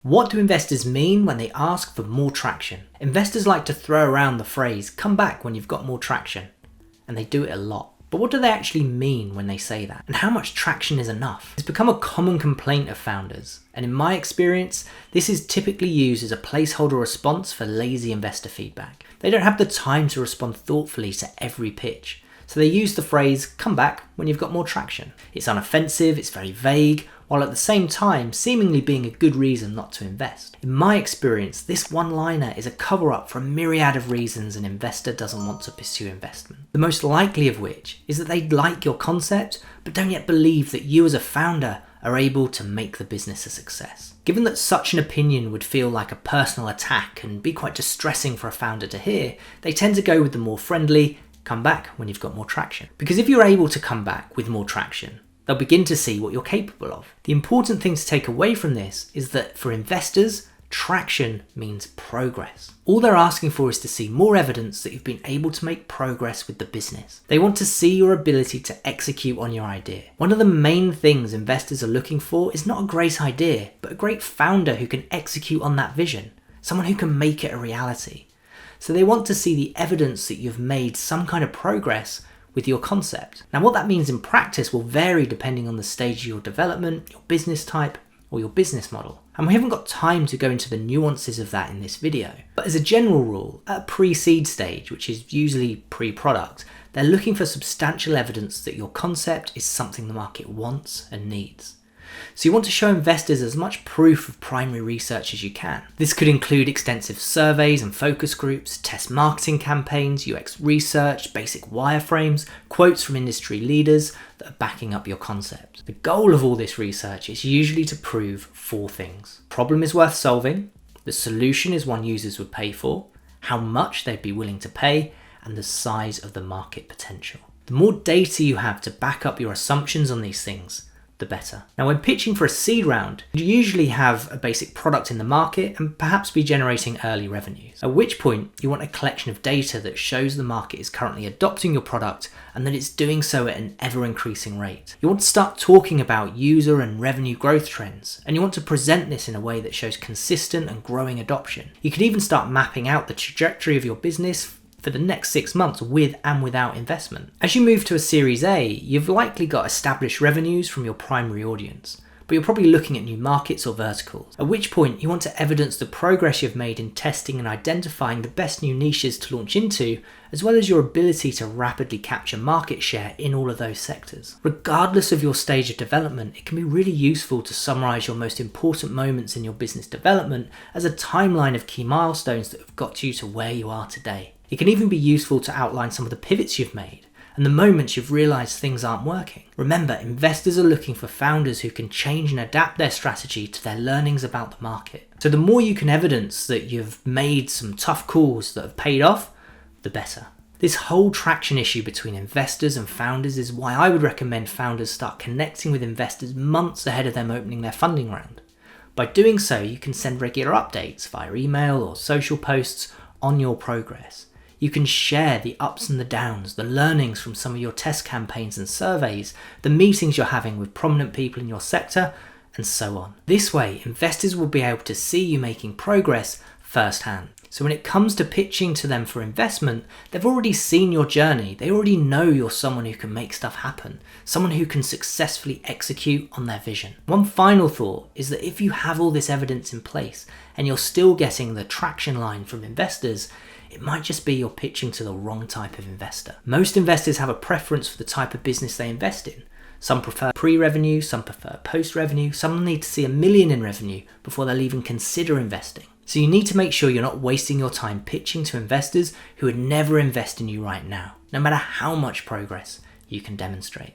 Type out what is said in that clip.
What do investors mean when they ask for more traction? Investors like to throw around the phrase, come back when you've got more traction. And they do it a lot. But what do they actually mean when they say that? And how much traction is enough? It's become a common complaint of founders. And in my experience, this is typically used as a placeholder response for lazy investor feedback. They don't have the time to respond thoughtfully to every pitch. So they use the phrase, come back when you've got more traction. It's unoffensive, it's very vague, while at the same time seemingly being a good reason not to invest. In my experience, this one-liner is a cover-up for a myriad of reasons an investor doesn't want to pursue investment. The most likely of which is that they like your concept, but don't yet believe that you as a founder are able to make the business a success. Given that such an opinion would feel like a personal attack and be quite distressing for a founder to hear, they tend to go with the more friendly, come back when you've got more traction. Because if you're able to come back with more traction, they'll begin to see what you're capable of. The important thing to take away from this is that for investors, traction means progress. All they're asking for is to see more evidence that you've been able to make progress with the business. They want to see your ability to execute on your idea. One of the main things investors are looking for is not a great idea, but a great founder who can execute on that vision, someone who can make it a reality. So they want to see the evidence that you've made some kind of progress with your concept. Now, what that means in practice will vary depending on the stage of your development, your business type, or your business model. And we haven't got time to go into the nuances of that in this video. But as a general rule, at a pre-seed stage, which is usually pre-product, they're looking for substantial evidence that your concept is something the market wants and needs. So you want to show investors as much proof of primary research as you can. This could include extensive surveys and focus groups, test marketing campaigns, UX research, basic wireframes, quotes from industry leaders that are backing up your concept. The goal of all this research is usually to prove four things. Problem is worth solving, the solution is one users would pay for, how much they'd be willing to pay, and the size of the market potential. The more data you have to back up your assumptions on these things, the better. Now, when pitching for a seed round, you usually have a basic product in the market and perhaps be generating early revenues. At which point, you want a collection of data that shows the market is currently adopting your product and that it's doing so at an ever-increasing rate. You want to start talking about user and revenue growth trends, and you want to present this in a way that shows consistent and growing adoption. You could even start mapping out the trajectory of your business for the next 6 months with and without investment. As you move to a Series A, you've likely got established revenues from your primary audience, but you're probably looking at new markets or verticals, at which point you want to evidence the progress you've made in testing and identifying the best new niches to launch into, as well as your ability to rapidly capture market share in all of those sectors. Regardless of your stage of development, it can be really useful to summarize your most important moments in your business development as a timeline of key milestones that have got you to where you are today. It can even be useful to outline some of the pivots you've made and the moments you've realized things aren't working. Remember, investors are looking for founders who can change and adapt their strategy to their learnings about the market. So the more you can evidence that you've made some tough calls that have paid off, the better. This whole traction issue between investors and founders is why I would recommend founders start connecting with investors months ahead of them opening their funding round. By doing so, you can send regular updates via email or social posts on your progress. You can share the ups and the downs, the learnings from some of your test campaigns and surveys, the meetings you're having with prominent people in your sector, and so on. This way, investors will be able to see you making progress firsthand. So when it comes to pitching to them for investment, they've already seen your journey. They already know you're someone who can make stuff happen, someone who can successfully execute on their vision. One final thought is that if you have all this evidence in place and you're still getting the traction line from investors, it might just be you're pitching to the wrong type of investor. Most investors have a preference for the type of business they invest in. Some prefer pre-revenue, some prefer post-revenue, some need to see $1 million in revenue before they'll even consider investing. So you need to make sure you're not wasting your time pitching to investors who would never invest in you right now, no matter how much progress you can demonstrate.